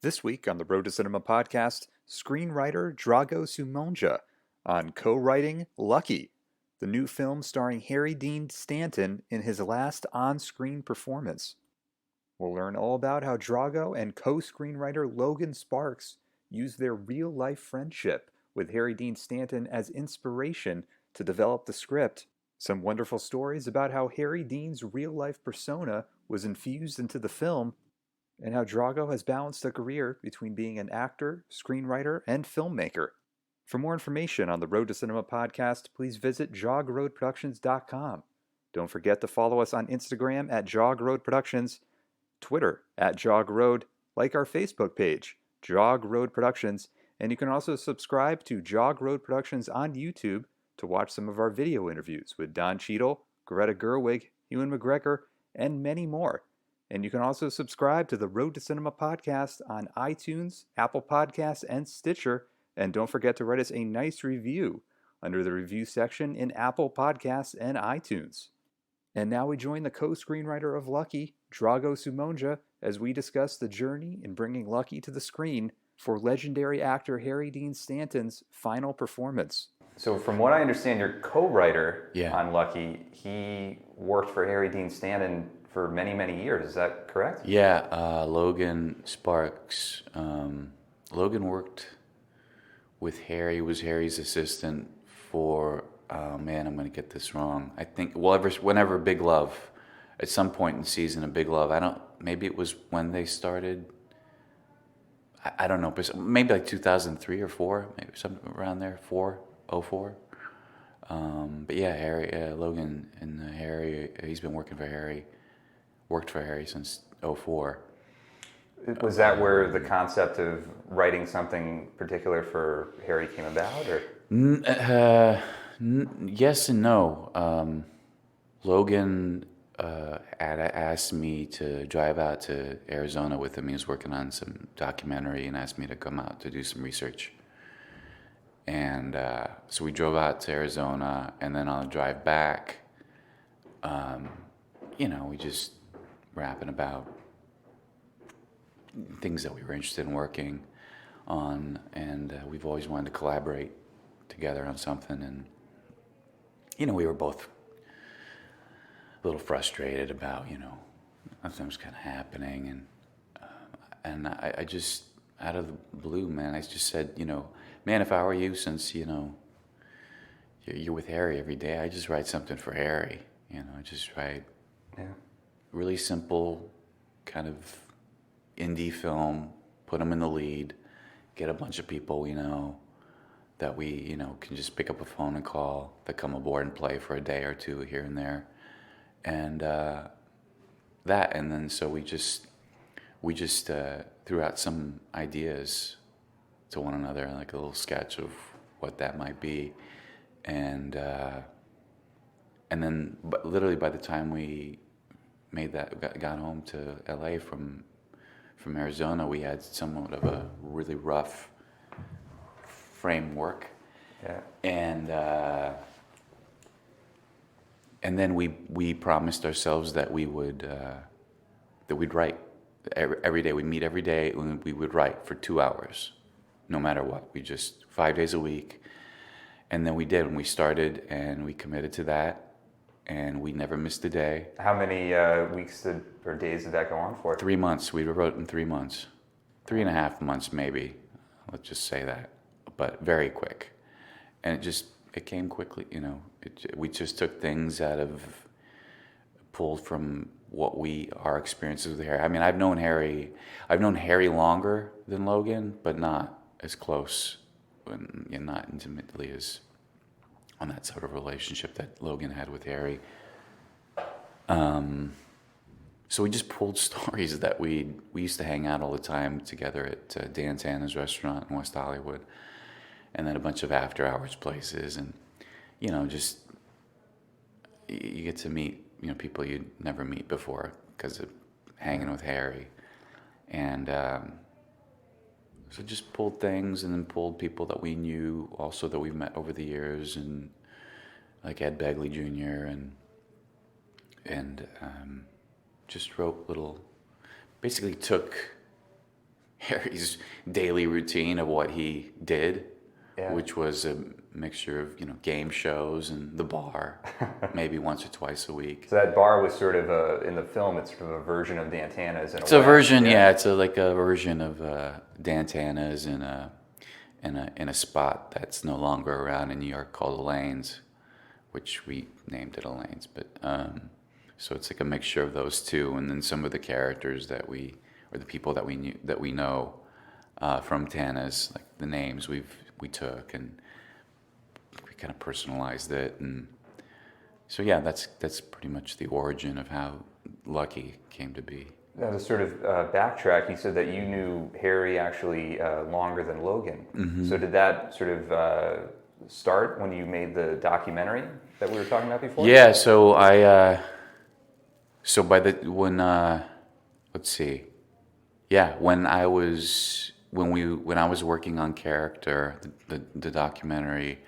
This week on the Road to Cinema podcast, screenwriter Drago Sumonja on co-writing Lucky, the new film starring Harry Dean Stanton in his last on-screen performance. We'll learn all about how Drago and co-screenwriter Logan Sparks used their real-life friendship with Harry Dean Stanton as inspiration to develop the script. Some wonderful stories about how Harry Dean's real-life persona was infused into the film, and how Drago has balanced a career between being an actor, screenwriter, and filmmaker. For more information on the Road to Cinema podcast, please visit jogroadproductions.com. Don't forget to follow us on Instagram at jogroadproductions, Twitter at jogroad, like our Facebook page, Jog Road Productions, and you can also subscribe to Jog Road Productions on YouTube to watch some of our video interviews with Don Cheadle, Greta Gerwig, Ewan McGregor, and many more. And you can also subscribe to the Road to Cinema podcast on iTunes, Apple Podcasts, and Stitcher. And don't forget to write us a nice review under the review section in Apple Podcasts and iTunes. And now we join the co-screenwriter of Lucky, Drago Sumonja, as we discuss the journey in bringing Lucky to the screen for legendary actor Harry Dean Stanton's final performance. So from what I understand, you're co-writer on Lucky. He worked for Harry Dean Stanton for many, many years. Is that correct? Yeah, Logan Sparks. Logan worked with Harry, was Harry's assistant for, I'm going to get this wrong. I think, whenever Big Love, at some point in the season of Big Love, maybe it was when they started, I don't know, but maybe like 2003 or 4, maybe something around there, 04. But yeah, Logan and Harry, he's been worked for Harry since 04. Was that where the concept of writing something particular for Harry came about, or? Yes and no. Logan had asked me to drive out to Arizona with him. He was working on some documentary and asked me to come out to do some research. And so we drove out to Arizona, and then on the drive back, we just rapping about things that we were interested in working on, and we've always wanted to collaborate together on something. And we were both a little frustrated about nothing was kind of happening, and I just, out of the blue, man, I just said, man, if I were you, since you're with Harry every day, I just write something for Harry. I just write really simple kind of indie film, put him in the lead, get a bunch of people we know that we can just pick up a phone and call, that come aboard and play for a day or two here and there, and then so we just threw out some ideas to one another, like a little sketch of what that might be, and then literally by the time we made that, got home to LA from Arizona, we had somewhat of a really rough framework. Yeah. And then we promised ourselves that we'd write every day. We'd meet every day, and we would write for 2 hours, no matter what. We just 5 days a week. And then we did, and we started, and we committed to that. And we never missed a day. How many weeks or days did that go on for? 3 months. We wrote in 3 months. 3.5 months, maybe. Let's just say that. But very quick. And it came quickly, we just took things pulled from our experiences with Harry. I mean, I've known Harry longer than Logan, but not as close, and not intimately as on that sort of relationship that Logan had with Harry. So we just pulled stories that we used to hang out all the time together at Dan Tana's restaurant in West Hollywood, and then a bunch of after hours places, and just you get to meet people you'd never meet before because of hanging with Harry, and so just pulled things, and then pulled people that we knew also that we've met over the years, and like Ed Begley Jr. and just wrote basically took Harry's daily routine of what he did, Yeah. which was a mixture of, game shows and the bar, maybe once or twice a week. So that bar was sort of in the film, it's sort of a version of Dantana's in a way. It's a version, yeah. It's like a version of Dantana's in a spot that's no longer around in New York called Elaine's, which we named it Elaine's. But so it's like a mixture of those two, and then some of the characters or the people that we know from Tana's, like the names we took, and we kind of personalized it, and so yeah, that's pretty much the origin of how Lucky came to be. Now, to sort of backtrack, you said that you knew Harry actually longer than Logan. Mm-hmm. So did that sort of start when you made the documentary that we were talking about before? Yeah. So when I was working on Character, the documentary,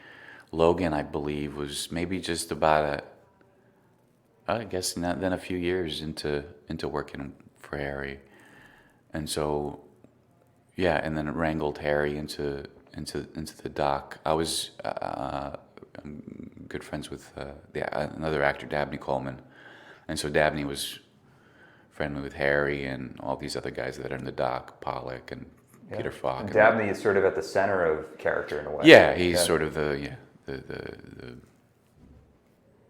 Logan, I believe, was maybe just about then a few years into working for Harry, and so yeah, and then it wrangled Harry into the doc. I was I'm good friends with another actor, Dabney Coleman, and so Dabney was friendly with Harry and all these other guys that are in the doc, Pollock and Peter Falk. And Dabney is sort of at the center of Character in a way. Yeah, he's sort of the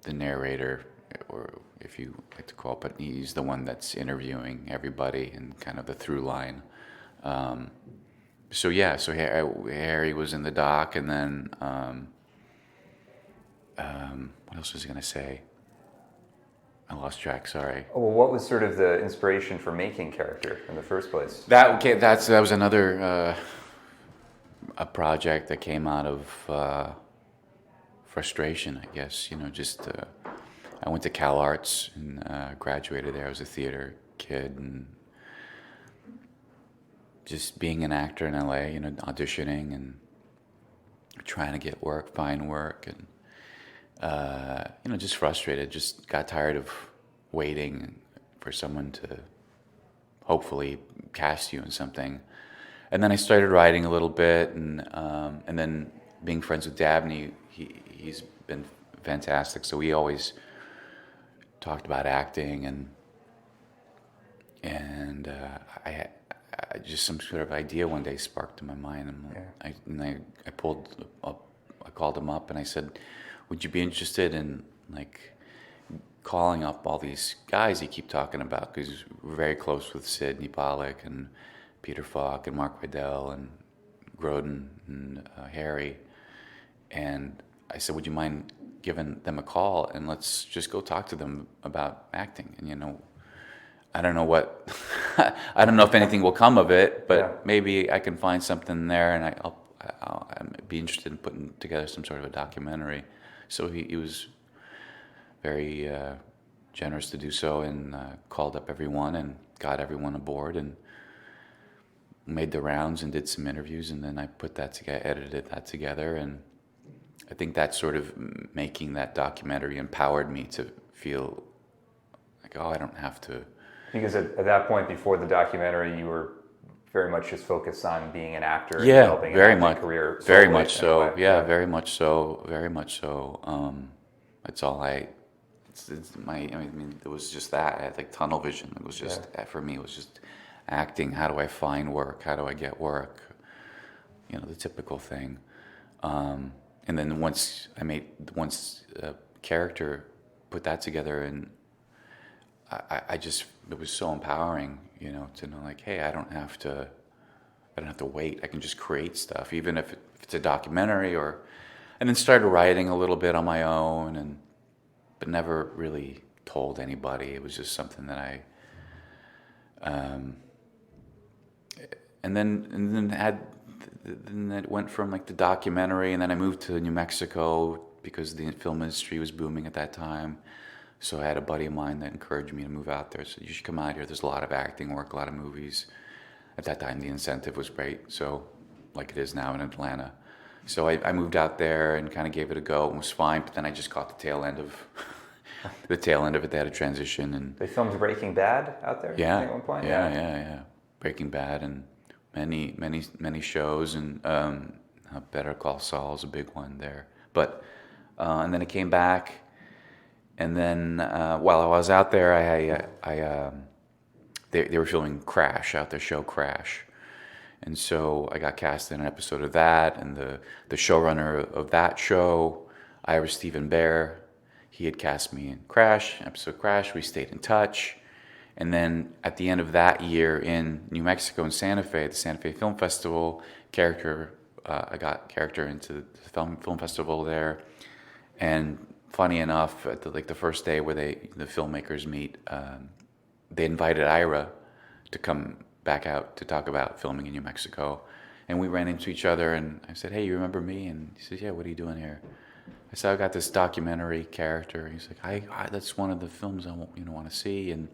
narrator, or if you like to call it, but he's the one that's interviewing everybody and kind of the through line. So Harry was in the doc, and then what else was I going to say? I lost track. Sorry. Oh, well, what was sort of the inspiration for making Character in the first place? That was another a project that came out of frustration, I guess. Just I went to Cal Arts and graduated there. I was a theater kid, and just being an actor in LA, auditioning and trying to get work, find work, and just frustrated. Just got tired of waiting for someone to hopefully cast you in something. And then I started writing a little bit, and then being friends with Dabney, he's been fantastic. So we always talked about acting, and I just some sort of idea one day sparked in my mind, and I called him up and I said, would you be interested in calling up all these guys you keep talking about, because we're very close with Sidney Pollack and Peter Falk and Mark Rydell and Grodin and Harry, and I said, would you mind giving them a call and let's just go talk to them about acting? And I don't know what I don't know if anything will come of it, but maybe I can find something there, and I'd be interested in putting together some sort of a documentary. So he was very generous to do so, and called up everyone and got everyone aboard and made the rounds and did some interviews, and then I put that together, edited that together, and I think that sort of making that documentary empowered me to feel like, I don't have to. Because at that point, before the documentary, you were very much just focused on being an actor and Yeah, developing very an much, acting career. very much so. Yeah, very much so. Very much so. That's all it was just that. I had tunnel vision. It was just for me. It was just acting. How do I find work? How do I get work? The typical thing. And then once Character, put that together, and I just, it was so empowering, to know hey, I don't have to wait. I can just create stuff, even if it's a documentary, and then started writing a little bit on my own, but never really told anybody. It was just something that and then it went from the documentary, and then I moved to New Mexico because the film industry was booming at that time. So I had a buddy of mine that encouraged me to move out there. So you should come out here. There's a lot of acting work, a lot of movies. At that time, the incentive was great. So like it is now in Atlanta. So I moved out there and kind of gave it a go. It was fine, but then I just caught the tail end of it. They had a transition, and they filmed Breaking Bad out there. Yeah, at one point. Yeah. Breaking Bad, and many shows, and Better Call Saul is a big one there. But and then I came back, and then while I was out there, they were filming Crash out their show Crash, and so I got cast in an episode of that, and the showrunner of that show, Ira Stephen Bear, he had cast me in Crash, episode Crash. We stayed in touch. And then at the end of that year in New Mexico in Santa Fe, the Santa Fe Film Festival, I got character into the film festival there. And funny enough, at the first day where the filmmakers meet, they invited Ira to come back out to talk about filming in New Mexico. And we ran into each other, and I said, "Hey, you remember me?" And he said, "Yeah, what are you doing here?" I said, "I got this documentary character." He's like, "That's one of the films I want to see." And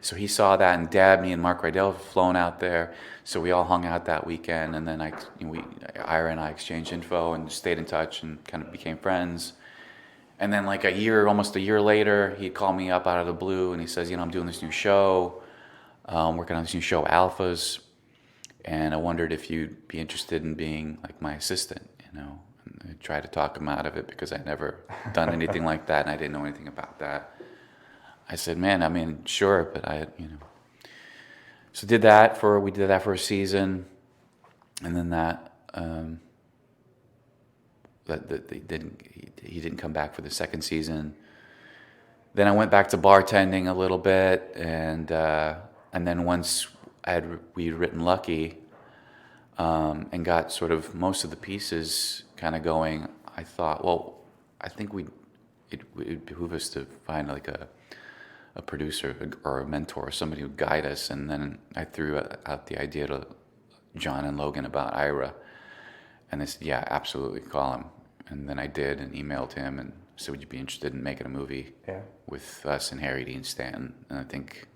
so he saw that, and Dabney and Mark Rydell had flown out there. So we all hung out that weekend, and then Ira and I exchanged info and stayed in touch and kind of became friends. And then almost a year later, he'd call me up out of the blue, and he says, "I'm doing this new show, working on this new show, Alphas, and I wondered if you'd be interested in being like my assistant, And I tried to talk him out of it because I'd never done anything like that, and I didn't know anything about that. I said, "Man, I mean, sure," but So we did that for a season, and then he didn't come back for the second season. Then I went back to bartending a little bit, and then once we'd written Lucky, and got sort of most of the pieces kind of going, I thought, well, I think it would behoove us to find like a producer or a mentor, somebody who would guide us. And then I threw out the idea to John and Logan about Ira, and they said, "Yeah, absolutely, call him." And then I did, and emailed him and said, "Would you be interested in making a movie with us and Harry Dean Stanton?" And I think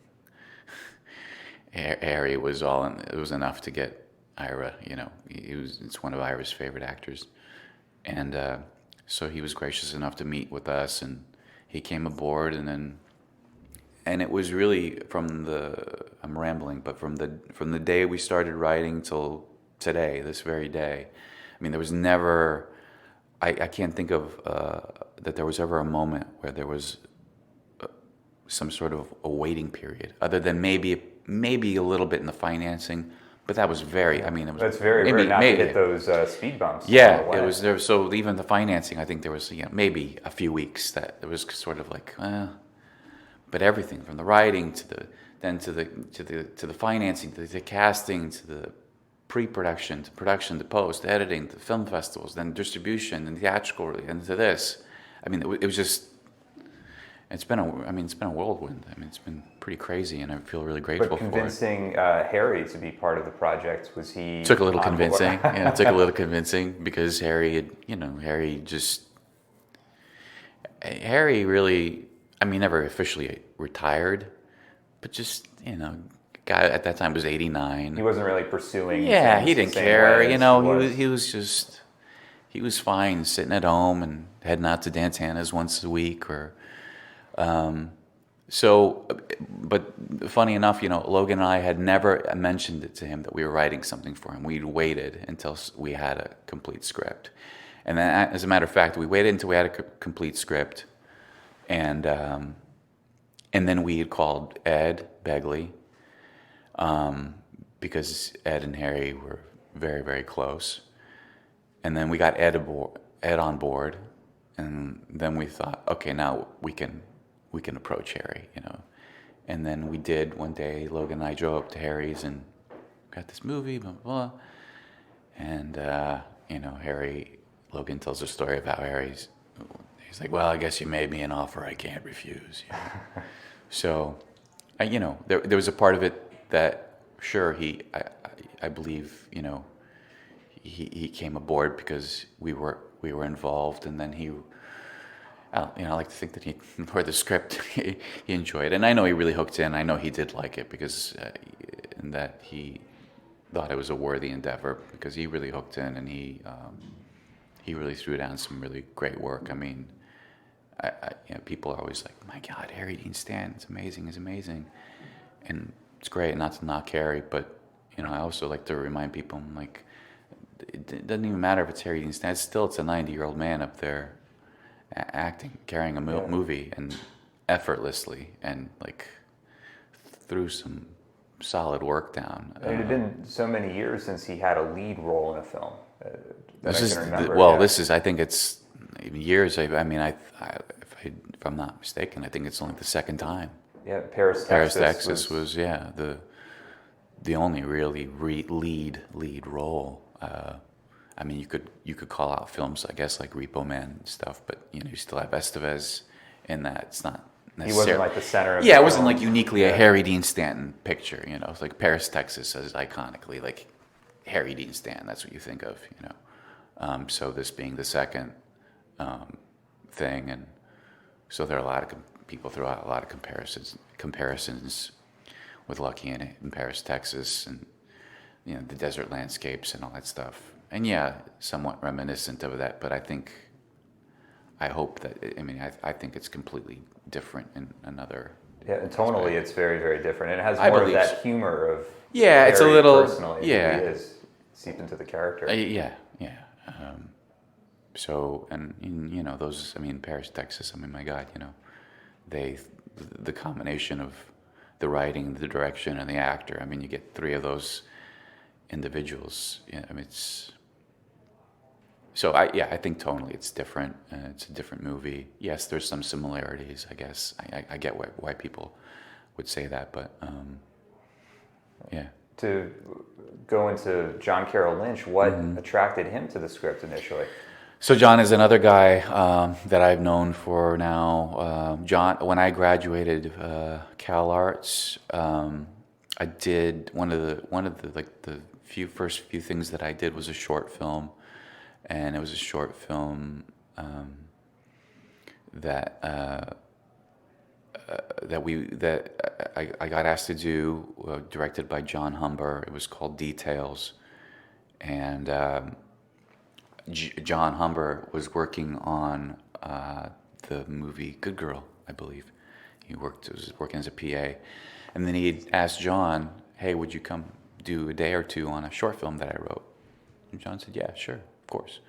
Harry was it was enough to get Ira. It's one of Ira's favorite actors, and so he was gracious enough to meet with us, and he came aboard, and it was really I'm rambling, but from the day we started writing till today, this very day, I mean, there was never, I can't think of that there was ever a moment where there was some sort of a waiting period, other than maybe a little bit in the financing, but that was very, I mean, it was... That's very rare not to hit those speed bumps. Yeah, it was there. So even the financing, I think there was maybe a few weeks that it was sort of like, but everything from the writing to the financing, to the casting, to the pre-production, to production, to post, to editing, to film festivals, then distribution and theatrical, and to this. I mean, it was just... It's been a whirlwind. I mean, it's been pretty crazy, and I feel really grateful for it. But convincing Harry to be part of the project, was he... Took a little convincing. Yeah, it took a little convincing, because Harry really, I mean, never officially retired, but just, guy at that time was 89. He wasn't really pursuing... Yeah, he didn't care. He was fine sitting at home and heading out to Dantana's once a week, or... But funny enough, Logan and I had never mentioned it to him that we were writing something for him. We'd waited until we had a complete script. And then, as a matter of fact, we waited until we had a complete script. And then we had called Ed Begley, because Ed and Harry were very, very close. And then we got Ed on board. And then we thought, okay, now we can approach Harry, And then we did one day. Logan and I drove up to Harry's and got this movie, blah, blah, blah. And, Logan tells a story about Harry's. He's like, "Well, I guess you made me an offer I can't refuse." So, there was a part of it that, sure, I believe, he came aboard because we were involved, and then I like to think that he, for the script, he enjoyed it. And I know he really hooked in. I know he did like it, because and that he thought it was a worthy endeavor, because he really hooked in, and he really threw down some really great work. I mean, people are always like, "My God, Harry Dean Stanton, it's amazing, and it's great." Not to knock Harry, but I also like to remind people, like, it doesn't even matter if it's Harry Dean Stanton. It's a 90-year-old man up there acting, carrying a movie, and effortlessly, and like threw some solid work down. It had been so many years since he had a lead role in a film that This I is can remember. this is. I think it's years. I mean, if I'm not mistaken, I think it's only the second time. Yeah, Paris, Texas was the only really lead role. I mean, you could call out films, I guess, like Repo Man and stuff, but you still have Estevez in that. It's not necessarily. He wasn't like the center of. Yeah, it wasn't like uniquely a Harry Dean Stanton picture. It's like Paris, Texas, as iconically like Harry Dean Stanton. That's what you think of. So this being the second thing, and so there are a lot of people throw out a lot of comparisons with Lucky in Paris, Texas, and the desert landscapes and all that stuff. And yeah, somewhat reminiscent of that, but I hope that, I think it's completely different in another. Yeah, and tonally it's very, very different. And it has I more of believe that humor of. Yeah, it's a little. Personally, Yeah. It is seep into the character. Yeah. So, and those, Paris, Texas, my God, the combination of the writing, the direction, and the actor, you get three of those individuals. It's. So I think tonally it's different. It's a different movie. Yes, there's some similarities, I guess. I get why people would say that, but yeah. To go into John Carroll Lynch, what attracted him to the script initially? So John is another guy that I've known for now. John, when I graduated Cal Arts, I did one of the first few things that I did was a short film. And it was a short film that I got asked to do, directed by John Humber. It was called Details, and John Humber was working on the movie Good Girl, I believe. He was working as a PA, and then he asked John, "Hey, would you come do a day or two on a short film that I wrote?" And John said, "Yeah, sure. Of course."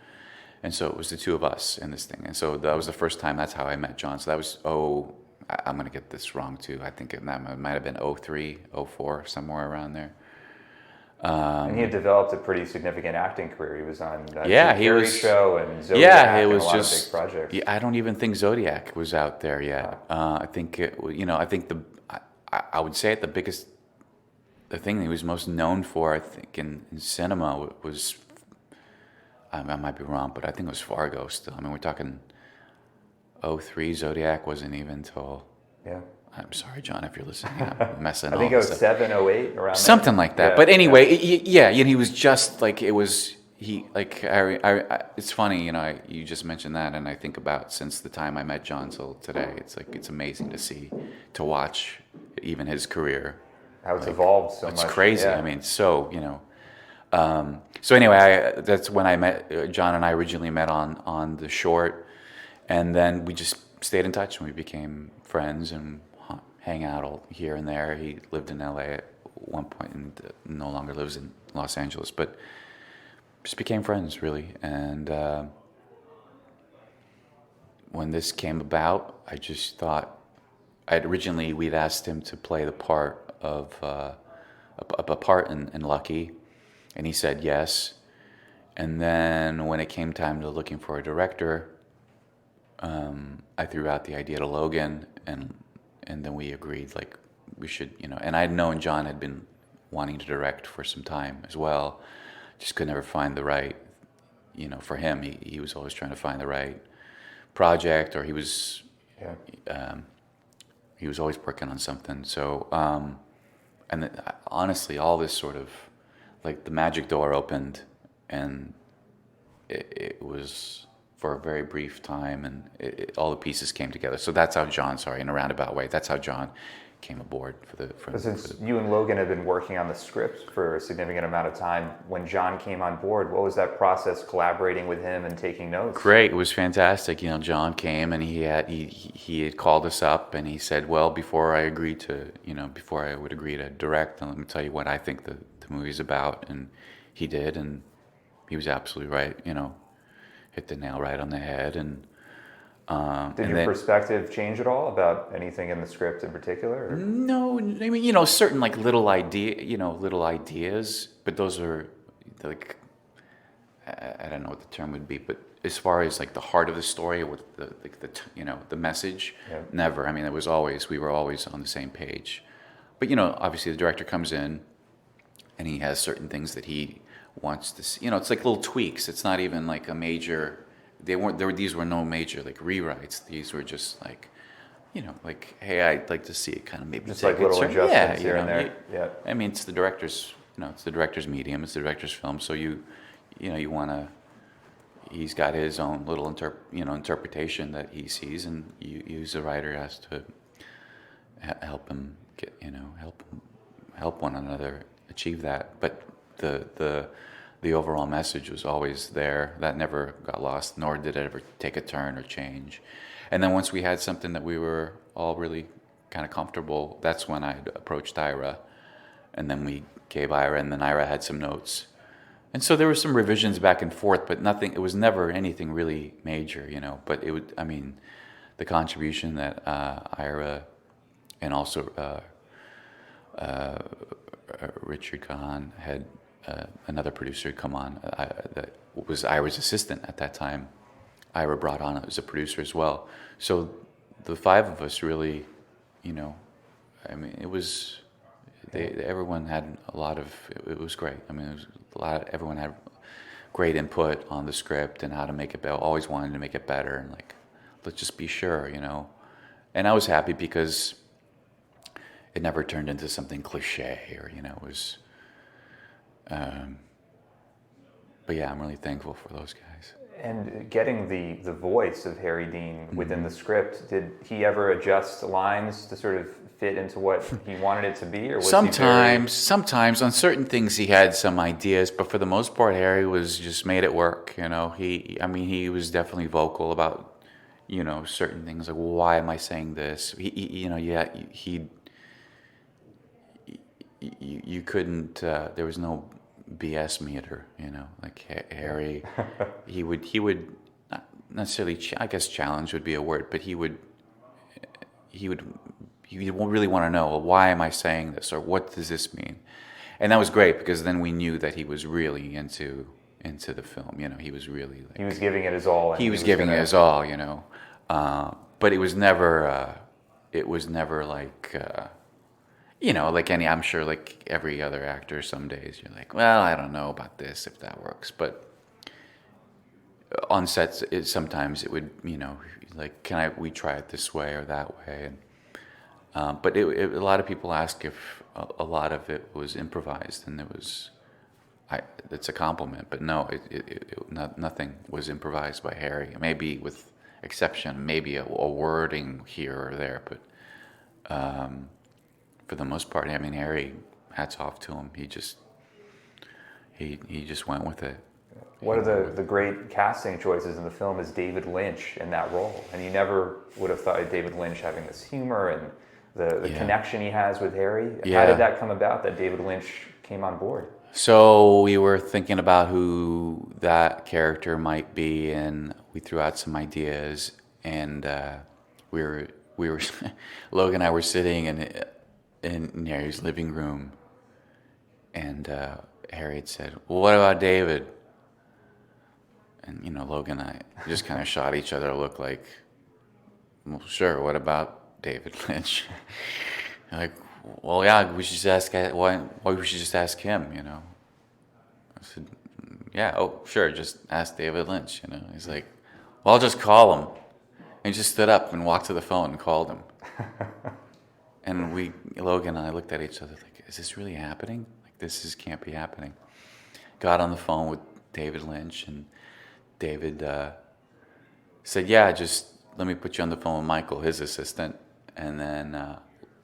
And so it was the two of us in this thing. And so that was the first time, that's how I met John. So that was, I'm going to get this wrong too. I think it might have been 03, 04, somewhere around there. And he had developed a pretty significant acting career. He was on that Harry show and Zodiac. Yeah, it was and a lot just of big projects. Yeah, I don't even think Zodiac was out there yet. I think I would say the thing that he was most known for, I think, in cinema was. I might be wrong, but I think it was Fargo still. We're talking 03. Zodiac wasn't even till. Yeah. I'm sorry, John, if you're listening. I'm messing up. I think it was 07, 08, around something like that. Yeah, but anyway, he was just like, it was, it's funny, you just mentioned that, and I think about since the time I met John till today, it's like, it's amazing to watch even his career. How it's evolved so much. It's crazy. Yeah. So anyway, that's when I met John, and I originally met on the short, and then we just stayed in touch and we became friends and hang out all here and there. He lived in LA at one point and no longer lives in Los Angeles, but just became friends really. And when this came about, I just thought we'd asked him to play the part of a part in Lucky. And he said yes. And then when it came time to looking for a director, I threw out the idea to Logan, and then we agreed like we should, and I'd known John had been wanting to direct for some time as well. Just could never find the right, for him, he was always trying to find the right project, or he was always working on something. So, honestly, all this sort of, like the magic door opened, and it was for a very brief time, and all the pieces came together. So that's how John, in a roundabout way, that's how John came aboard for the. Since you and Logan have been working on the script for a significant amount of time, when John came on board, what was that process, collaborating with him and taking notes? Great, it was fantastic. You know, John came and he had called us up and he said, well, before I would agree to direct, let me tell you what I think the movie's about. And he did, and he was absolutely right. You know, hit the nail right on the head. And did your perspective change at all about anything in the script in particular? Or? No, I mean, you know, certain like little ideas, but those are like, I don't know what the term would be, but as far as like the heart of the story, with the message, yeah. Never. I mean, we were always on the same page. But you know, obviously the director comes in, and he has certain things that he wants to see. You know, it's like little tweaks. It's not even like a major. These were no major like rewrites. These were just like, you know, like, hey, I'd like to see it kind of maybe just like little adjustments here and there. Yeah. I mean, it's the director's. You know, it's the director's medium. It's the director's film. So you want to. He's got his own little interpretation that he sees, and you as a writer has to help him get help one another achieve that. But the overall message was always there. That never got lost, nor did it ever take a turn or change. And then once we had something that we were all really kind of comfortable, that's when I approached Ira, and then we gave Ira, and then Ira had some notes. And so there were some revisions back and forth, but nothing. It was never anything really major, you know. But it would. I mean, the contribution that Ira and also Richard Kahn had another producer come on that was Ira's assistant at that time. Ira brought on as a producer as well. So the five of us really, you know, I mean, it was. Everyone had a lot of. It was great. I mean, it was a lot. Everyone had great input on the script and how to make it better. Always wanted to make it better, and like, let's just be sure, you know. And I was happy because it never turned into something cliche, or you know, it was. But yeah, I'm really thankful for those guys. And getting the voice of Harry Dean within the script, did he ever adjust lines to sort of fit into what he wanted it to be, or was sometimes on certain things he had some ideas, but for the most part, Harry was just made it work. You know, he was definitely vocal about, you know, certain things like, well, why am I saying this? You couldn't. There was no BS meter, you know, like Harry. he would not necessarily. I guess challenge would be a word, but he would really want to know, well, why am I saying this, or what does this mean? And that was great because then we knew that he was really into the film. You know, he was really like, he was giving it his all. He was giving it his all, you know. But it was never like. You know, like I'm sure like every other actor, some days you're like, well, I don't know about this, if that works. But on sets, sometimes it would, you know, like, we try it this way or that way. And but a lot of people ask if a lot of it was improvised, and it's a compliment. But no, nothing was improvised by Harry. Maybe with exception, maybe a wording here or there, but. For the most part, I mean, Harry, hats off to him. He just went with it. One of the great casting choices in the film is David Lynch in that role, and you never would have thought of David Lynch having this humor and the connection he has with Harry. Yeah. How did that come about, that David Lynch came on board? So we were thinking about who that character might be, and we threw out some ideas, and we were Logan and I were sitting in Harry's living room, and Harry had said, well, what about David? And, you know, Logan and I just kind of shot each other a look like, well, sure, what about David Lynch? Like, well, yeah, we should just ask, why we should just ask him, you know? I said, yeah, oh, sure, just ask David Lynch, you know? He's like, well, I'll just call him. And he just stood up and walked to the phone and called him. And Logan and I looked at each other like, is this really happening? Like, this can't be happening. Got on the phone with David Lynch, and David said, yeah, just let me put you on the phone with Michael, his assistant, and then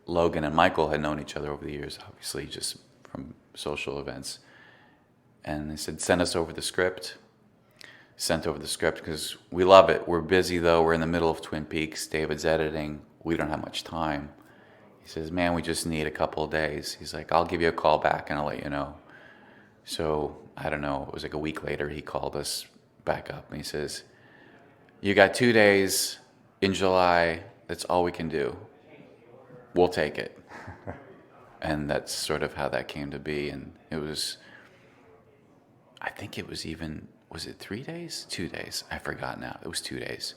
Logan and Michael had known each other over the years, obviously, just from social events. And they said, send us over the script. Sent over the script because we love it. We're busy, though. We're in the middle of Twin Peaks. David's editing. We don't have much time. He says, man, we just need a couple of days. He's like, I'll give you a call back and I'll let you know. So, I don't know, it was like a week later, he called us back up and he says, you got 2 days in July. That's all we can do. We'll take it. And that's sort of how that came to be. And it was, I think it was even, was it 3 days? 2 days. I forgot now. It was 2 days.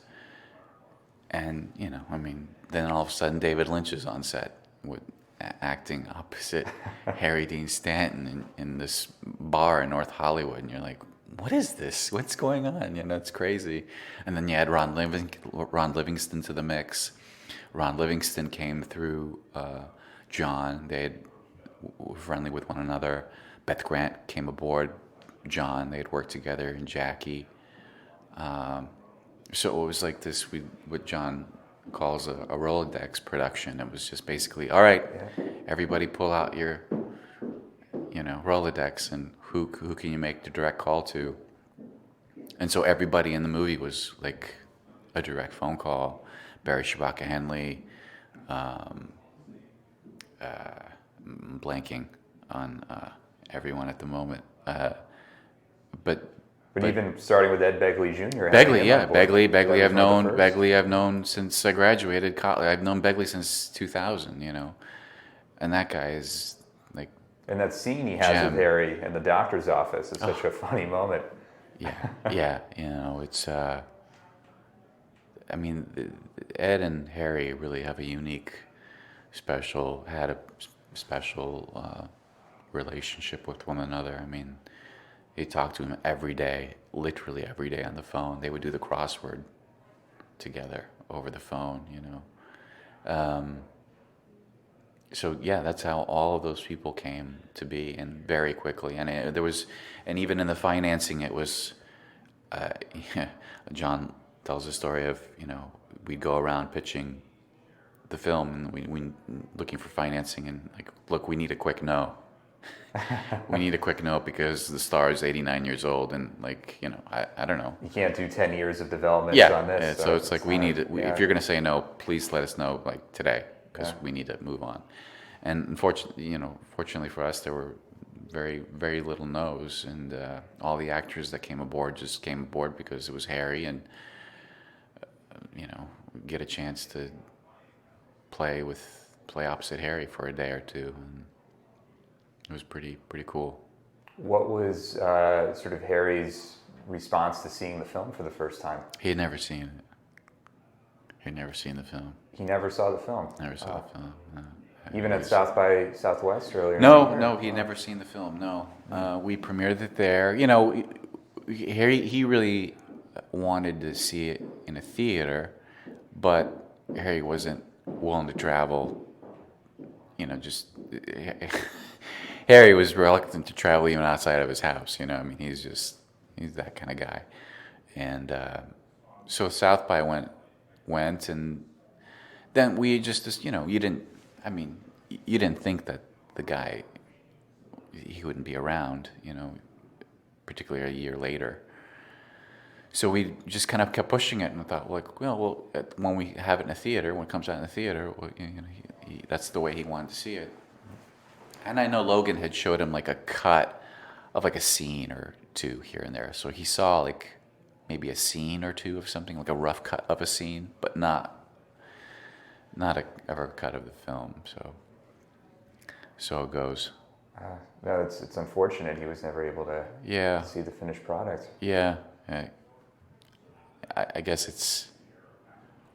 And, you know, I mean, then all of a sudden David Lynch is on set with acting opposite Harry Dean Stanton in this bar in North Hollywood. And you're like, what is this? What's going on? You know, it's crazy. And then you add Ron Livingston to the mix. Ron Livingston came through John. were friendly with one another. Beth Grant came aboard. John, they had worked together, and Jackie. So it was like this, what John calls a Rolodex production. It was just basically, all right, everybody pull out your, Rolodex, and who can you make the direct call to? And so everybody in the movie was like a direct phone call. Barry Shabaka Henley, blanking on everyone at the moment. But even starting with Ed Begley Jr. Begley I've known since I graduated college. I've known Begley since 2000, and that guy is like. And that scene he has with Harry in the doctor's office is such a funny moment. Yeah, it's. I mean, Ed and Harry really have a special relationship with one another. I mean, they talked to him every day, literally every day on the phone. They would do the crossword together over the phone, So yeah, that's how all of those people came to be, and very quickly. And and even in the financing, it was. John tells the story of we'd go around pitching the film, and we looking for financing, and like, look, we need a quick no. We need a quick note because the star is 89 years old, and like, I don't know. You can't do 10 years of development on this. Yeah, so it's like if you're going to say no, please let us know like today, because we need to move on. And fortunately for us, there were very, very little no's, and all the actors that came aboard just came aboard because it was Harry, and get a chance to play opposite Harry for a day or two. And it was pretty cool. What was sort of Harry's response to seeing the film for the first time? He had never seen it. He had never seen the film. He never saw the film? Never saw the film, no. Even at South by Southwest earlier? No, he had never seen the film, no. We premiered it there. Harry, he really wanted to see it in a theater, but Harry wasn't willing to travel, Harry was reluctant to travel even outside of his house, I mean, he's that kind of guy. And so South by went, and then we just you didn't think that the guy, he wouldn't be around, particularly a year later. So we just kind of kept pushing it, and thought, well, when we have it in a theater, when it comes out in the theater, that's the way he wanted to see it. And I know Logan had showed him like a cut of like a scene or two here and there. So he saw like maybe a scene or two of something, like a rough cut of a scene, but not ever a cut of the film. So it goes. No, it's unfortunate he was never able to see the finished product. Yeah. I guess it's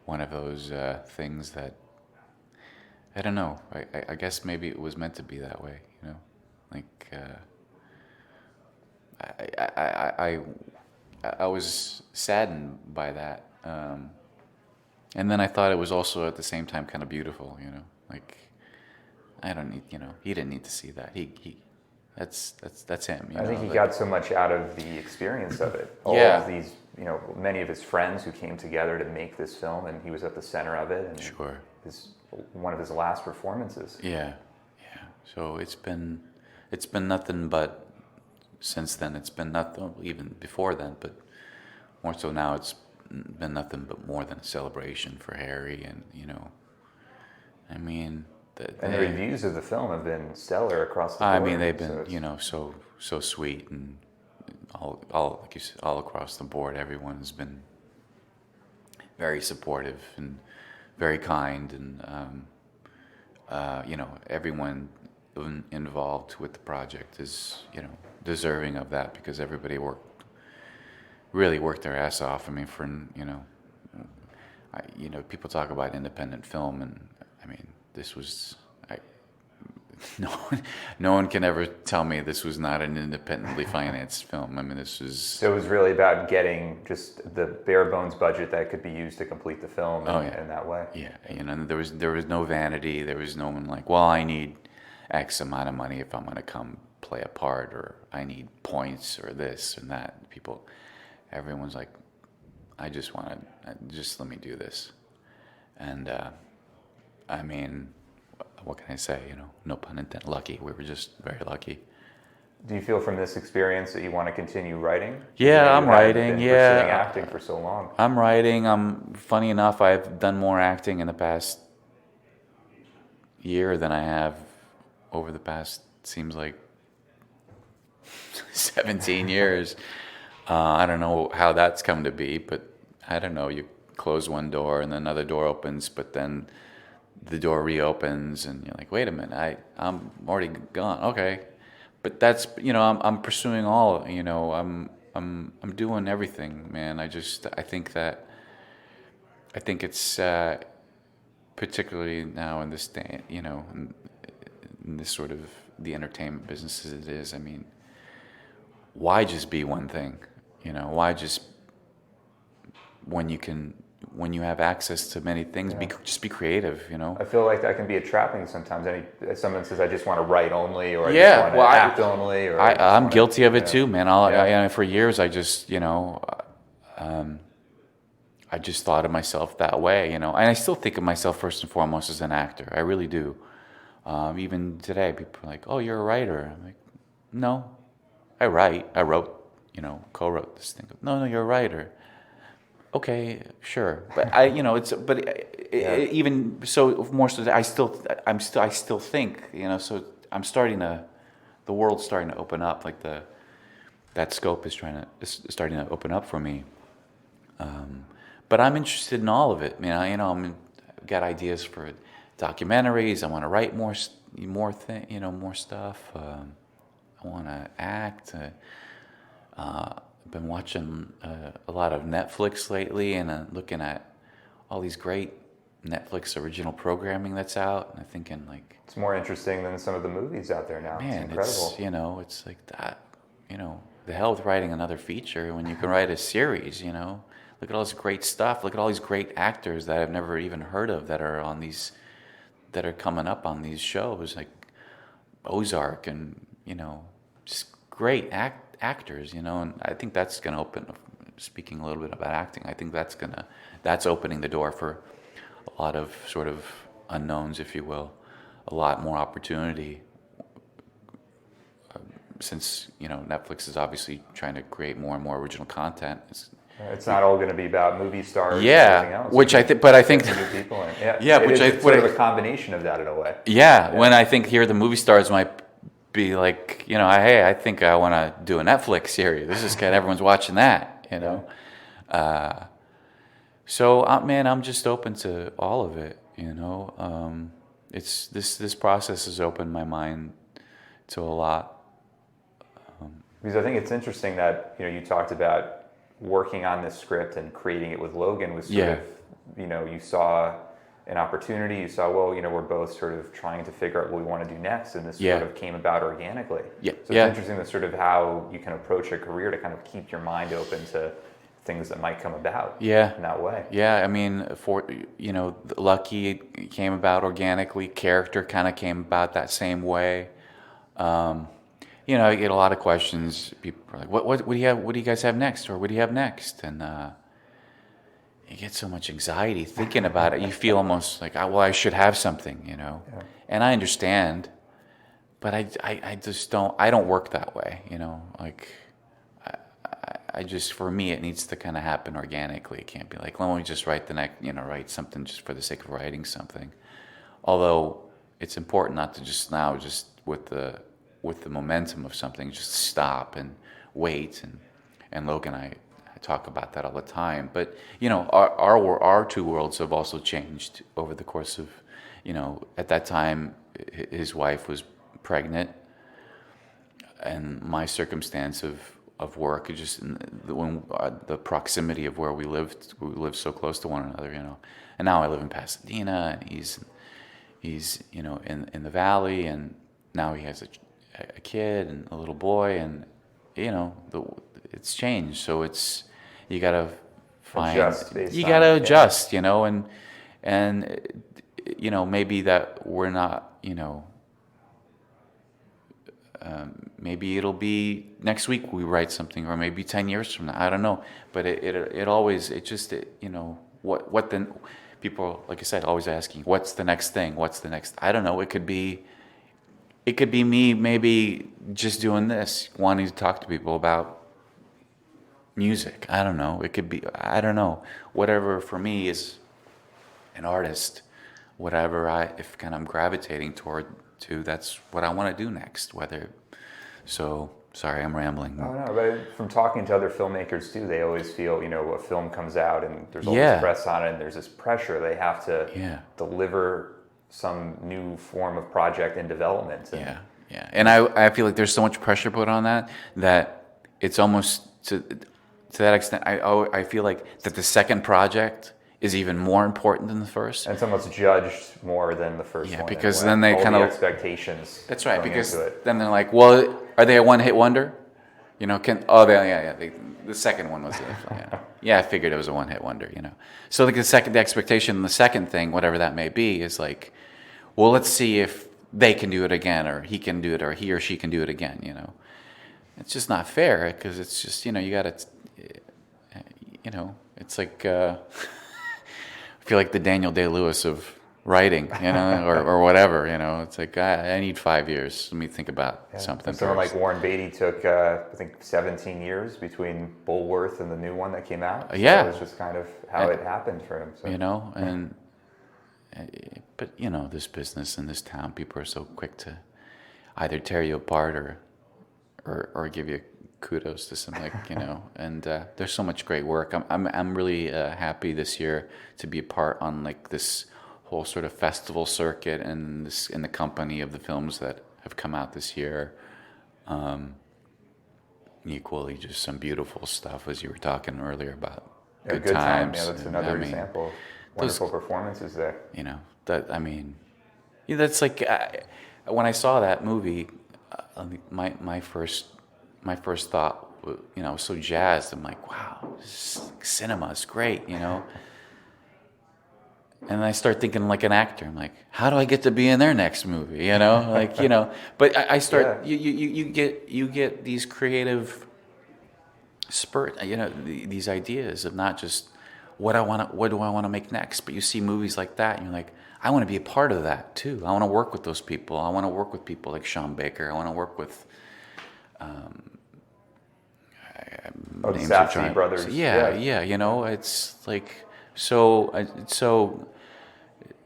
one of those things that, I don't know. I guess maybe it was meant to be that way, Like, I was saddened by that, and then I thought it was also at the same time kind of beautiful, Like, I don't need, he didn't need to see that. That's him. I think he got so much out of the experience of it. All of these, many of his friends who came together to make this film, and he was at the center of it. And sure. His one of his last performances. Yeah, yeah. So it's been nothing but, since then it's been nothing, even before then, but more so now, it's been nothing but more than a celebration for Harry. And I mean, And the reviews of the film have been stellar across the board. I mean, they've been so sweet, and all like you said, all across the board. Everyone's been very supportive and very kind, and everyone involved with the project is deserving of that, because everybody really worked their ass off. I mean, people talk about independent film, and I mean, this was, no one can ever tell me this was not an independently financed film. I mean, this was. So it was really about getting just the bare bones budget that could be used to complete the film in that way. Yeah, there was no vanity. There was no one like, well, I need X amount of money if I'm going to come play a part, or I need points, or this and that. Everyone's like, I just want to, just let me do this. And I mean, what can I say? No pun intended. Lucky. We were just very lucky. Do you feel from this experience that you want to continue writing? Yeah, I'm writing. Yeah, pursuing acting for so long. I'm writing. Funny enough, I've done more acting in the past year than I have over the past, seems like, 17 years. I don't know how that's come to be, but I don't know. You close one door and then another door opens, but then the door reopens, and you're like, wait a minute, I'm already gone. Okay, but that's I'm pursuing all. I'm doing everything, man. I think it's particularly now in this day, in this sort of the entertainment business as it is. I mean, why just be one thing? Why just, when you have access to many things, just be creative, I feel like that can be a trapping sometimes. Someone says, I just want to write only, or I just want to act only. Or I'm guilty of it too, man. For years, I just, I just thought of myself that way, and I still think of myself first and foremost as an actor. I really do. Even today, people are like, oh, you're a writer. I'm like, no, I wrote, co-wrote this thing. No, you're a writer. Okay, sure, but even so, more so, I still think, so the world's starting to open up, like that scope is starting to open up for me. But I'm interested in all of it. I've got ideas for documentaries. I want to write more stuff. I want to act. I've been watching a lot of Netflix lately, and looking at all these great Netflix original programming that's out, and I'm thinking, like, it's more interesting than some of the movies out there now. Man, it's incredible. It's like that. The hell with writing another feature when you can write a series. Look at all this great stuff. Look at all these great actors that I've never even heard of that are coming up on these shows, like Ozark, and just great actors, and I think that's going to open. Speaking a little bit about acting, I think that's opening the door for a lot of sort of unknowns, if you will, a lot more opportunity. Since Netflix is obviously trying to create more and more original content. It's not all going to be about movie stars. Yeah, and everything else. which I think, but I think, new people in. Yeah, it's sort of a combination of that in a way. Yeah, when I think here the movie stars might be like, hey, I think I want to do a Netflix series. This is kind of, everyone's watching that, So, man, I'm just open to all of it. It's this process has opened my mind to a lot. Because I think it's interesting that you talked about working on this script and creating it with Logan was sort of, you saw an opportunity. You saw, well, we're both sort of trying to figure out what we want to do next, and this sort of came about organically. Yeah. So it's interesting that sort of how you can approach a career to kind of keep your mind open to things that might come about. In that way. Yeah, I mean, Lucky came about organically. Character kind of came about that same way. I get a lot of questions. People are like, "What do you have? What do you guys have next? Or what do you have next?" And you get so much anxiety thinking about it. You feel almost like, well, I should have something, you know. Yeah. And I understand, but I just don't work that way, you know. Like, I just, for me, it needs to kind of happen organically. It can't be like, let me just write write something just for the sake of writing something. Although it's important not to just now, just with the momentum of something, just stop and wait. And Logan and I talk about that all the time. But you know, our two worlds have also changed over the course of, you know, at that time, his wife was pregnant, and my circumstance of work, just when the proximity of where we lived so close to one another, you know. And now I live in Pasadena, and he's you know in the valley, and now he has a kid and a little boy, and you know it's changed. So it's, you gotta adjust, you know, and you know, maybe that we're not, you know. Maybe it'll be next week we write something, or maybe 10 years from now. I don't know. But it always, you know, what then, people, like I said, always asking, what's the next thing? What's the next? I don't know. It could be me maybe just doing this, wanting to talk to people about music. I don't know. It could be, I don't know. Whatever for me is an artist, whatever if kind of I'm gravitating toward to, that's what I want to do next. So sorry, I'm rambling. Oh no, but from talking to other filmmakers too, they always feel, you know, a film comes out and there's all this press on it, and there's this pressure they have to deliver some new form of project in development. And and I feel like there's so much pressure put on that it's almost to that extent. I feel like that the second project is even more important than the first. And it's almost judged more than the first one. Yeah, because then they kind of expectations. That's right, because then they're like, well, are they a one-hit wonder? You know, the second one was I figured it was a one-hit wonder, you know. So like the expectation, the second thing, whatever that may be, is like, well, let's see if they can do it again, or he can do it, or he or she can do it again, you know. It's just not fair, because it's just, you know, you got to, you know, it's like, I feel like the Daniel Day-Lewis of writing, you know, or whatever, you know. It's like, I need 5 years. Let me think about something. And someone like Warren Beatty took, I think, 17 years between Bulworth and the new one that came out. So it was just kind of how it happened for him. So. You know, but you know, this business in this town, people are so quick to either tear you apart or give you kudos to some, like, you know. And there's so much great work. I'm really happy this year to be a part on like this whole sort of festival circuit, and this in the company of the films that have come out this year. Equally, just some beautiful stuff, as you were talking earlier about good times. Yeah, that's another example. Wonderful performances there. You know, that's like when I saw that movie, my first thought, you know, I was so jazzed. I'm like, wow, cinema is great, you know. And I start thinking like an actor. I'm like, how do I get to be in their next movie? You know, like, you know. But I start. You get these creative spurt. You know, these ideas of not just what do I want to make next, but you see movies like that, and you're like, I want to be a part of that too. I want to work with those people. I want to work with people like Sean Baker. I want to work with. The Safdie brothers. Yeah. You know, it's like so.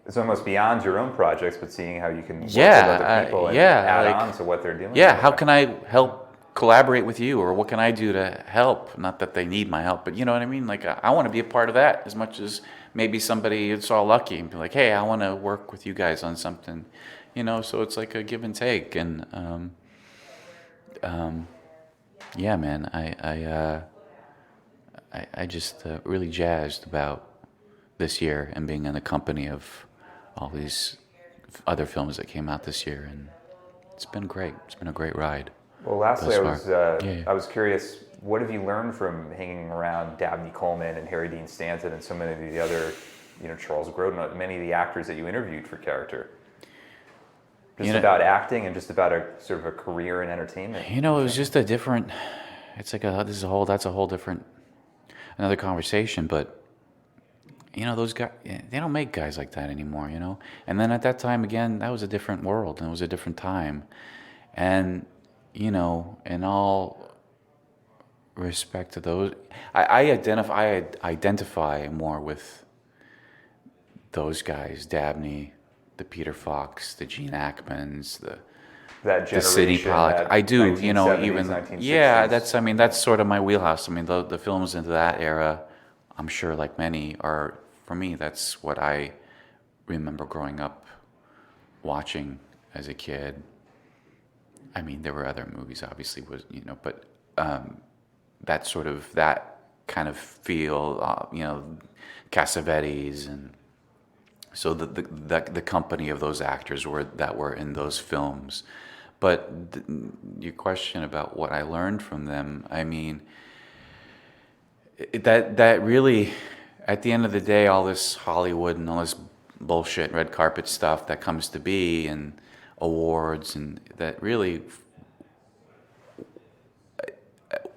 It's almost beyond your own projects, but seeing how you can work with other people and add on to what they're doing. Yeah, how can I help collaborate with you, or what can I do to help? Not that they need my help, but you know what I mean? Like, I want to be a part of that as much as maybe somebody is all lucky and be like, hey, I want to work with you guys on something, you know. So it's like a give and take, and yeah, man, I just really jazzed about this year and being in the company of all these other films that came out this year, and it's been great. It's been a great ride. Well, lastly, I was curious, what have you learned from hanging around Dabney Coleman and Harry Dean Stanton and so many of the other, you know, Charles Grodin, many of the actors that you interviewed for Character? Just about acting and just about a sort of a career in entertainment. You know, it was just a different. It's like that's a whole different, another conversation. But those guys, they don't make guys like that anymore, And then at that time, again, that was a different world and it was a different time. And, in all respect to those, I identify more with those guys, Dabney, the Peter Fox, the Gene Hackmans, That the Sidney generation, Pollack. that I do, 1970s, even 1960s. that's sort of my wheelhouse. I mean, the films into that era, I'm sure, like many, are for me. That's what I remember growing up watching as a kid. I mean, there were other movies, obviously, but that kind of feel, Cassavetes, and so the company of those actors that were in those films. But your question about what I learned from them, I mean, that really, at the end of the day, all this Hollywood and all this bullshit red carpet stuff that comes to be, and awards, and that really,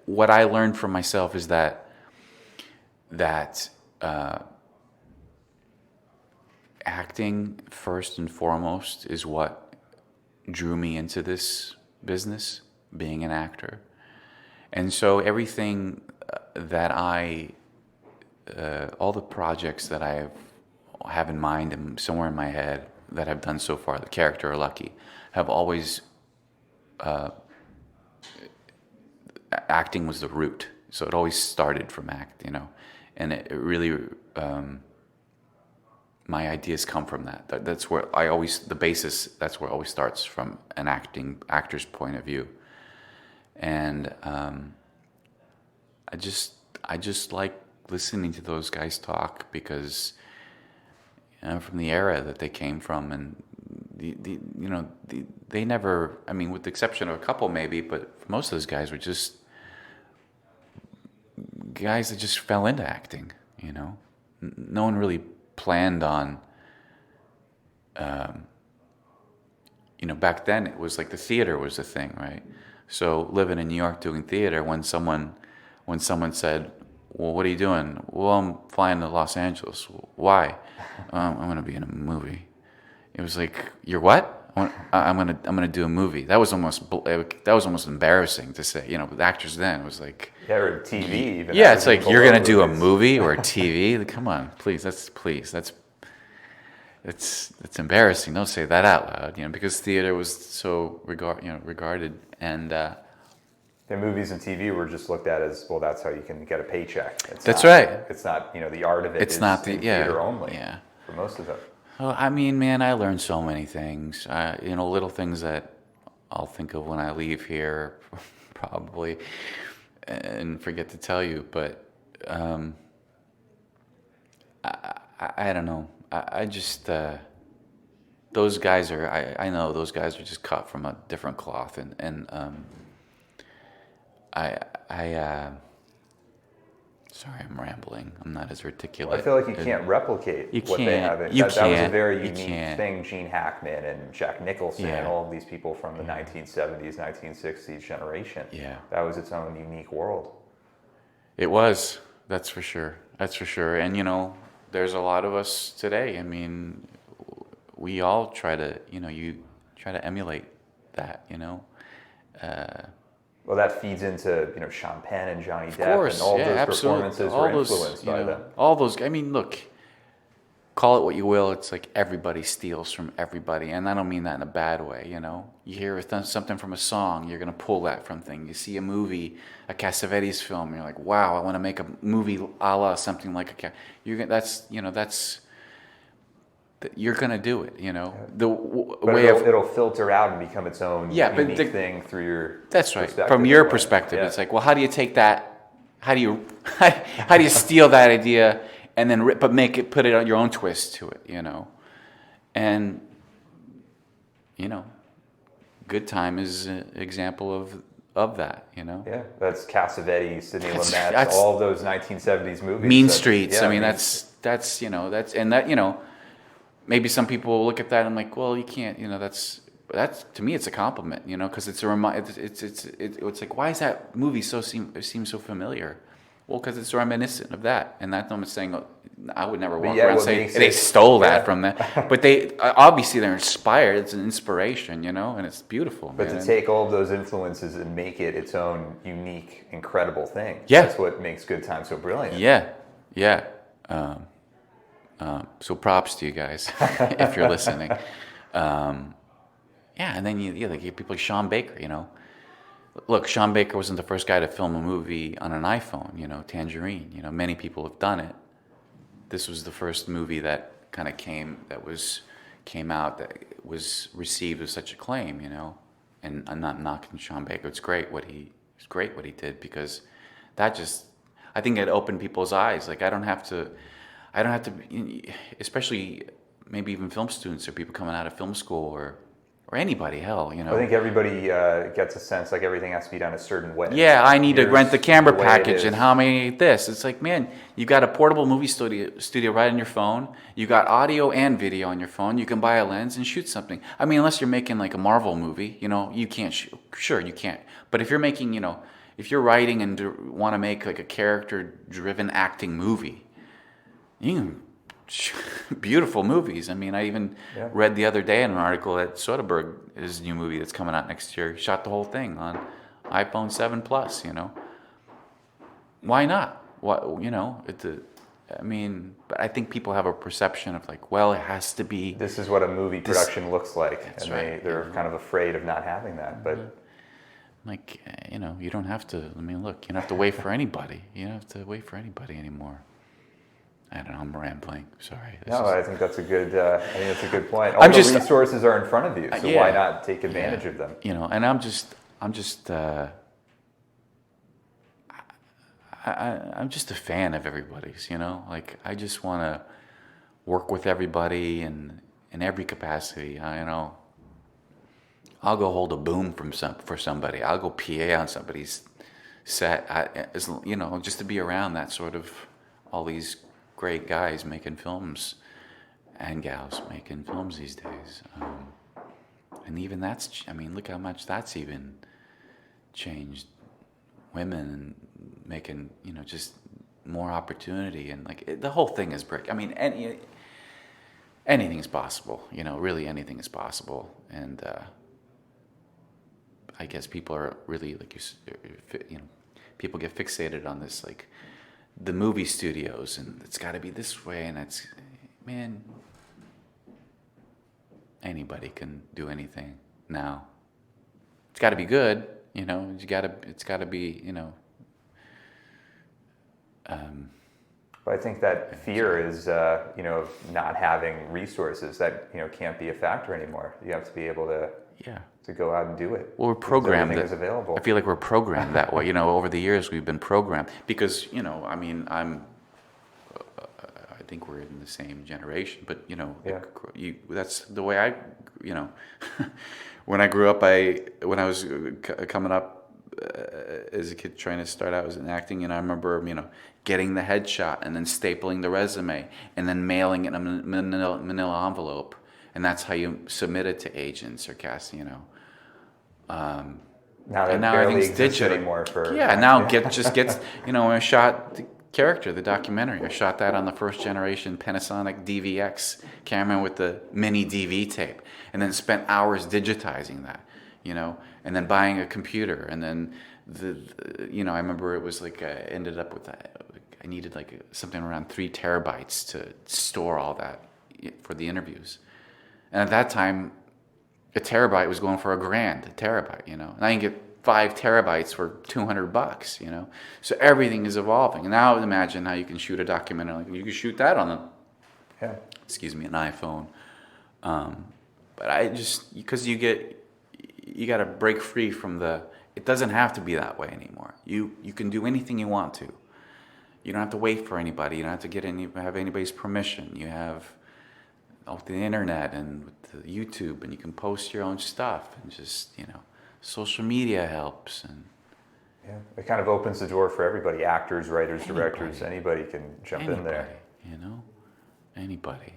what I learned from myself is that acting, first and foremost, is what drew me into this business, being an actor. And so everything that all the projects that I have in mind and somewhere in my head that I've done so far, the character or Lucky, have always, acting was the root. So it always started from act, and it really, my ideas come from that. That's where the basis, that's where it always starts, from an actor's point of view. And I just like listening to those guys talk, because from the era that they came from, and they never, I mean, with the exception of a couple maybe, but most of those guys were just guys that just fell into acting. No one really planned on, back then it was like the theater was the thing, right? So living in New York doing theater, when someone said, well, what are you doing? Well, I'm flying to Los Angeles. Why? I'm going to be in a movie. It was like, you're what? I'm gonna do a movie. That was almost embarrassing to say. The actors then, it was like, yeah, or TV even. Yeah, it's like, you're gonna do a movie or a TV. Come on, please. It's embarrassing. Don't say that out loud. Because theater was so regarded, and the movies and TV were just looked at as, well, that's how you can get a paycheck. That's right. It's not, the art of it. It's not the theater only. Yeah. For most of them. Well, I mean, man, I learned so many things. Little things that I'll think of when I leave here, probably, and forget to tell you. But I don't know. I just those guys are. I know those guys are just cut from a different cloth, and sorry, I'm rambling. I'm not as articulate. Well, I feel like you can't replicate what they have. That was a very unique thing. Gene Hackman and Jack Nicholson and all of these people from the 1970s, 1960s generation. Yeah. That was its own unique world. It was. That's for sure. And, there's a lot of us today. I mean, we all try to, you try to emulate that, Well, that feeds into, Sean Penn and Johnny Depp, course, and all those absolutely. performances were influenced by them. All those, I mean, look, call it what you will, it's like everybody steals from everybody, and I don't mean that in a bad way, You hear something from a song, you're going to pull that from thing. You see a movie, a Cassavetes film, you're like, wow, I want to make a movie a la something like you're going to do it, It'll filter out and become its own unique thing through your. That's right. From your perspective, it's like, well, how do you take that? How do you steal that idea and then put it on your own twist to it, And Good Time is an example of that, Yeah, that's Cassavetes, Sidney Lumet, all those 1970s movies. Mean Streets. Yeah, I mean, that's maybe some people will look at that and like, well, you can't, that's to me, it's a compliment, because it's it's like, why is that movie seems so familiar? Well, because it's reminiscent of that, and that's what I'm saying. I would never walk yeah, around what saying makes they it- stole that yeah. from them. But they obviously they're inspired. It's an inspiration, you know, and it's beautiful. But man. to take all of those influences and make it its own unique, incredible thing. Yeah. That's what makes Good Time so brilliant. Yeah, yeah. So props to you guys if you're listening. Yeah, and then you like people like Sean Baker, you know. Look, Sean Baker wasn't the first guy to film a movie on an iPhone, you know, Tangerine. You know, many people have done it. This was the first movie that kind of came out that was received with such acclaim, you know. And I'm not knocking Sean Baker. It's great what he did, because that just, I think it opened people's eyes. Like I don't have to, especially maybe even film students or people coming out of film school or anybody, hell, you know. I think everybody gets a sense like everything has to be done a certain way. Yeah, I need to Here's rent the camera the way it package is. and how many this. It's like, man, you got a portable movie studio right on your phone. You got audio and video on your phone. You can buy a lens and shoot something. I mean, unless you're making like a Marvel movie, you know, you can't shoot. Sure, you can't. But if you're making, you know, if you're writing and want to make like a character-driven acting movie, you can beautiful movies. I mean, I even read the other day in an article that Soderbergh, his new movie that's coming out next year, shot the whole thing on iPhone 7 Plus, you know. Why not? What, you know, I mean, but I think people have a perception of like, well, it has to be. This is what a movie production looks like. That's and right. they're kind of afraid of not having that. But Like, you know, you don't have to, I mean, look, you don't have to wait for anybody. You don't have to wait for anybody anymore. I don't know, I'm rambling. Sorry. I think that's a good. I think that's a good point. All the resources are in front of you, so why not take advantage of them? You know, and I'm just a fan of everybody's. You know, like I just want to work with everybody in every capacity. You know, I'll go hold a boom for somebody. I'll go PA on somebody's set. You know, just to be around that sort of all these great guys making films and gals making films these days. And even that's, I mean, look how much that's even changed women making, you know, just more opportunity. And like the whole thing is brick. I mean, anything is possible, you know, really anything is possible. And I guess people are really, like, you know, people get fixated on this, like, the movie studios, and it's got to be this way, and it's, man, anybody can do anything now. It's got to be good, you know. It's got to be, you know. But I think that fear is, you know, of not having resources that, you know, can't be a factor anymore. You have to be able to go out and do it. Well, we're programmed. Everything is available. I feel like we're programmed that way. You know, over the years we've been programmed because, you know, I mean, I think we're in the same generation, but you know, that's the way I, you know, when I grew up, when I was coming up as a kid trying to start out as an acting, and I remember, you know, getting the headshot and then stapling the resume and then mailing it in a manila envelope, and that's how you submit it to agents or casting, you know. Now everything's digital anymore for now just gets, you know, when I shot the character, the documentary, I shot that on the first generation Panasonic DVX camera with the mini DV tape, and then spent hours digitizing that, you know, and then buying a computer, and then you know, I remember it was like I ended up with I needed like something around 3 terabytes to store all that for the interviews, and at that time a terabyte was going for $1,000 a terabyte, you know, and I can get 5 terabytes for $200, you know. So everything is evolving. And now imagine how you can shoot a documentary. Like you can shoot that on an iPhone. But I just, because you got to break free from it doesn't have to be that way anymore. You can do anything you want to. You don't have to wait for anybody. You don't have to have anybody's permission. You have the internet and with the YouTube, and you can post your own stuff, and just, you know, social media helps, and it kind of opens the door for everybody, actors, writers, directors, anybody can jump in there, you know, anybody.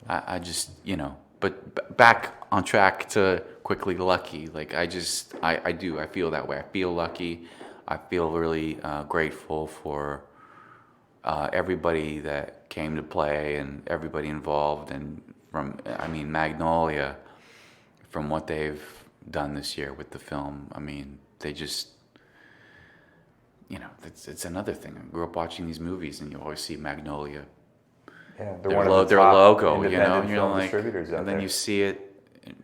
I just, you know, but back on track to quickly lucky, like I feel that way. I feel lucky. I feel really grateful for everybody that came to play and everybody involved, and Magnolia, from what they've done this year with the film, they just, it's another thing. I grew up watching these movies, and you always see Magnolia. Yeah, their logo, and you're like, distributors out and then there. you see it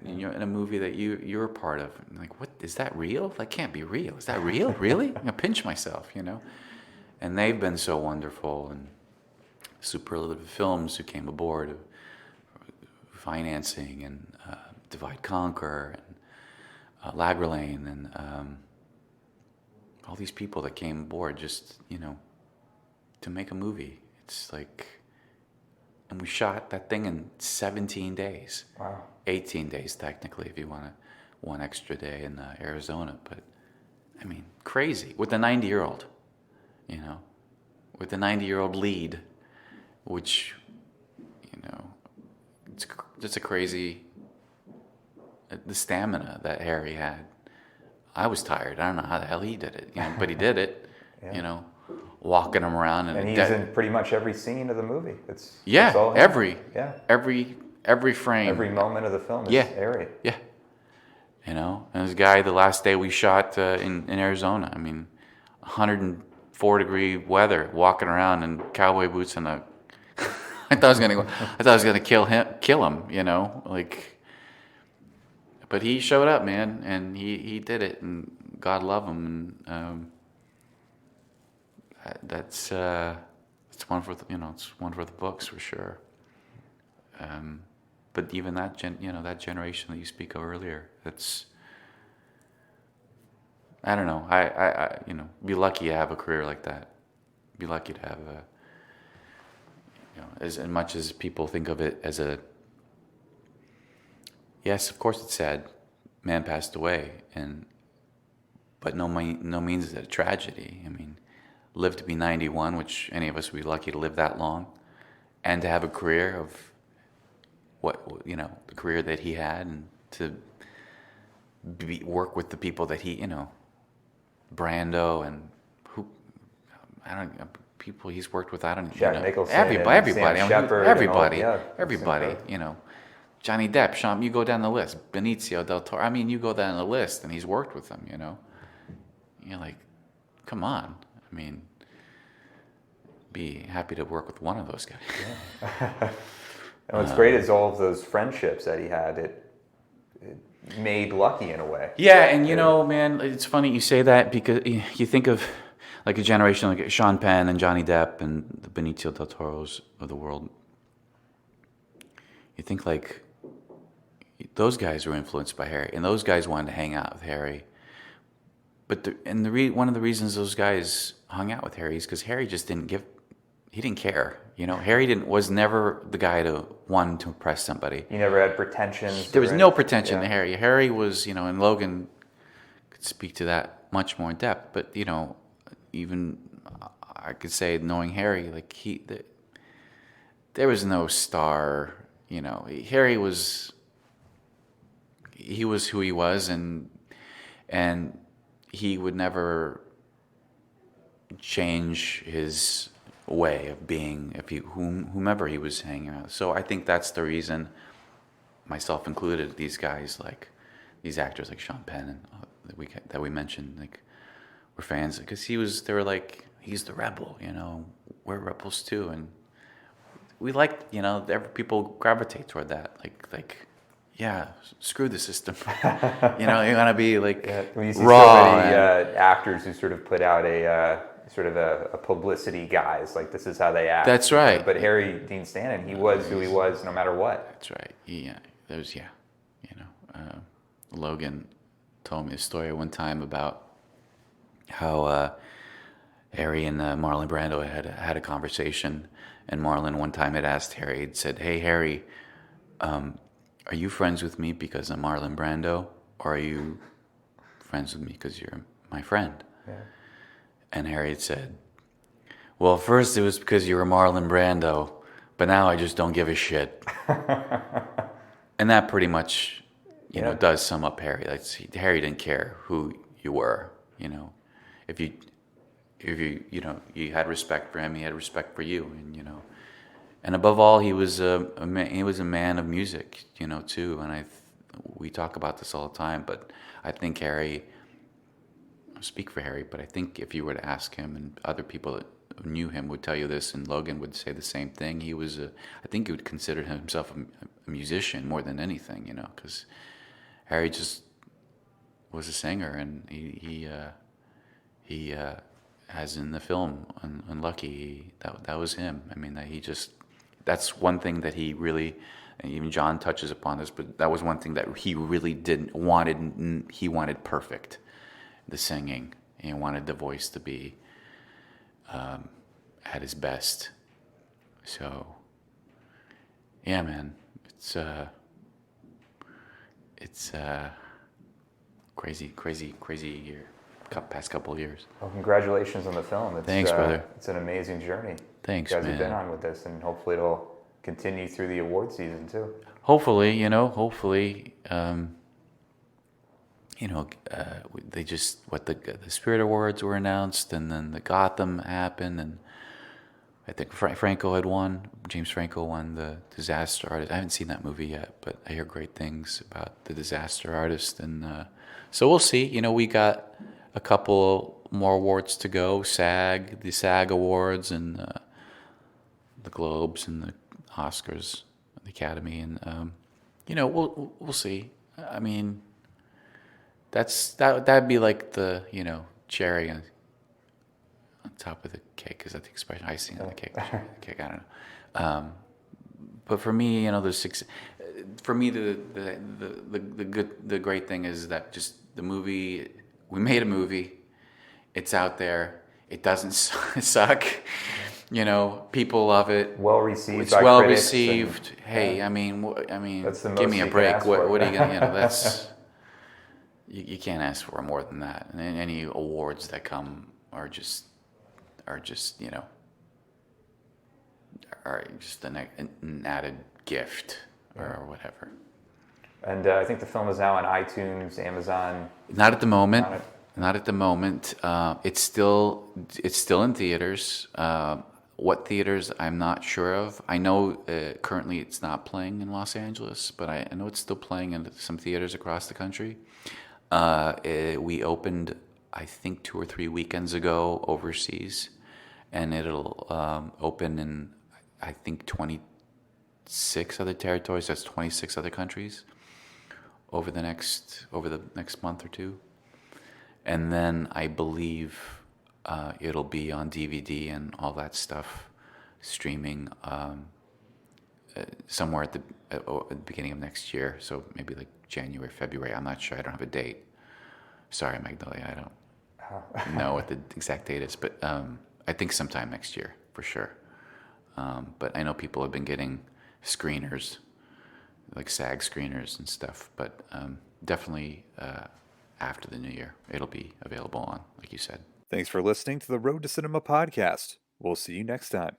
in a movie that you're a part of, and like, what is that real? That can't be real. Is that real? Really? I'm gonna pinch myself, And they've been so wonderful, and Superlative Films, who came aboard, financing, and Divide Conquer, and Lagerlane, and all these people that came aboard just, to make a movie. It's like, and we shot that thing in 17 days. Wow. 18 days, technically, if you want one extra day in Arizona. But, crazy. With a 90-year-old, with a 90-year-old lead, which, it's just a crazy, the stamina that Harry had. I was tired. I don't know how the hell he did it, but he did it, Yeah. Walking him around. And he's in pretty much every scene of the movie. It's all him. every frame. Every moment of the film is Harry. Yeah. And this guy, the last day we shot in Arizona, 104-degree weather, walking around in cowboy boots and I thought I was gonna kill him, but he showed up, man, and he did it, and God love him, and it's one for it's one for the books for sure. But even that that generation that you speak of earlier, I don't know. I be lucky to have a career like that. Be lucky to have as much as people think of it as a. Yes, of course it's sad. Man passed away, but no means is it a tragedy. Lived to be 91, which any of us would be lucky to live that long, and to have a career of the career that he had, and to work with the people that he, Brando, and people he's worked with. Jack Nicholson, everybody, Sam Shepard, everybody. Johnny Depp, Sean. You go down the list. Benicio del Toro. You go down the list, and he's worked with them. You're like, come on. Be happy to work with one of those guys. Yeah. And what's great is all of those friendships that he had. It made lucky in a way. Yeah, and man, it's funny you say that, because you think of like a generation like Sean Penn and Johnny Depp and the Benicio del Toros of the world. You think like those guys were influenced by Harry, and those guys wanted to hang out with Harry. But one of the reasons those guys hung out with Harry is because Harry just didn't care. Harry was never the guy to impress somebody. He never had pretensions. There was no pretension to Harry. Harry was, and Logan could speak to that much more in depth. But even I could say, knowing Harry, like there was no star. Harry was. He was who he was, and he would never change his way of being whomever he was hanging out. So I think that's the reason, myself included, these guys, like these actors like Sean Penn and that we mentioned, like, were fans, because they were like, he's the rebel, we're rebels too, and we like, people gravitate toward that, like. Yeah, screw the system. You want to be like when you see raw. So many actors who sort of put out a publicity guise, like this is how they act. That's right. But Harry Dean Stanton, he was who he was, no matter what. That's right. Logan told me a story one time about how Harry and Marlon Brando had a conversation, and Marlon one time had asked Harry, had said, "Hey Harry, are you friends with me because I'm Marlon Brando, or are you friends with me because you're my friend?" Yeah. And Harry had said, "Well, first it was because you were Marlon Brando, but now I just don't give a shit." And that pretty much, does sum up Harry. Harry didn't care who you were, if you. if you had respect for him, he had respect for you, and above all, he was he was a man of music, too. And we talk about this all the time, but I think Harry. I speak for Harry, but I think if you were to ask him, and other people that knew him would tell you this, and Logan would say the same thing. I think he would consider himself a musician more than anything, because Harry just was a singer, and he as in the film Unlucky, that was him. I mean, that's one thing that he really, and even John touches upon this, but that was one thing that he really he wanted perfect, the singing. He wanted the voice to be at his best. So, yeah, man, it's crazy year. Past couple of years. Well, congratulations on the film. Thanks, brother. It's an amazing journey. Thanks, you guys man. have been on with this, and hopefully it'll continue through the award season too. Hopefully, they just the Spirit Awards were announced, and then the Gotham happened, and I think Franco had won. James Franco won the Disaster Artist. I haven't seen that movie yet, but I hear great things about the Disaster Artist, and so we'll see. We got a couple more awards to go. The SAG Awards, and the Globes, and the Oscars, the Academy, and we'll see. I mean, that'd be like the cherry on top of the cake, is that the expression? Icing on the cake. Cake, I don't know. But for me, there's six. For me, the great thing is that just the movie. We made a movie. It's out there. It doesn't suck. People love it. Well received. It's well received. Hey, I mean, give me a break. What are you gonna? That's you can't ask for more than that. And any awards that come are just an added gift or whatever. And I think the film is now on iTunes, Amazon. Not at the moment. Not at the moment. It's still in theaters. What theaters, I'm not sure of. I know currently it's not playing in Los Angeles, but I know it's still playing in some theaters across the country. We opened, I think, 2 or 3 weekends ago overseas, and it'll open in, I think, 26 other territories. That's 26 other countries over the next month or two. And then I believe it'll be on DVD and all that stuff, streaming somewhere at the beginning of next year. So maybe like January, February. I'm not sure. I don't have a date. Sorry, Magnolia. I don't know what the exact date is, but I think sometime next year for sure. But I know people have been getting screeners, like SAG screeners and stuff. But definitely after the new year, it'll be available on, like you said. Thanks for listening to the Road to Cinema podcast. We'll see you next time.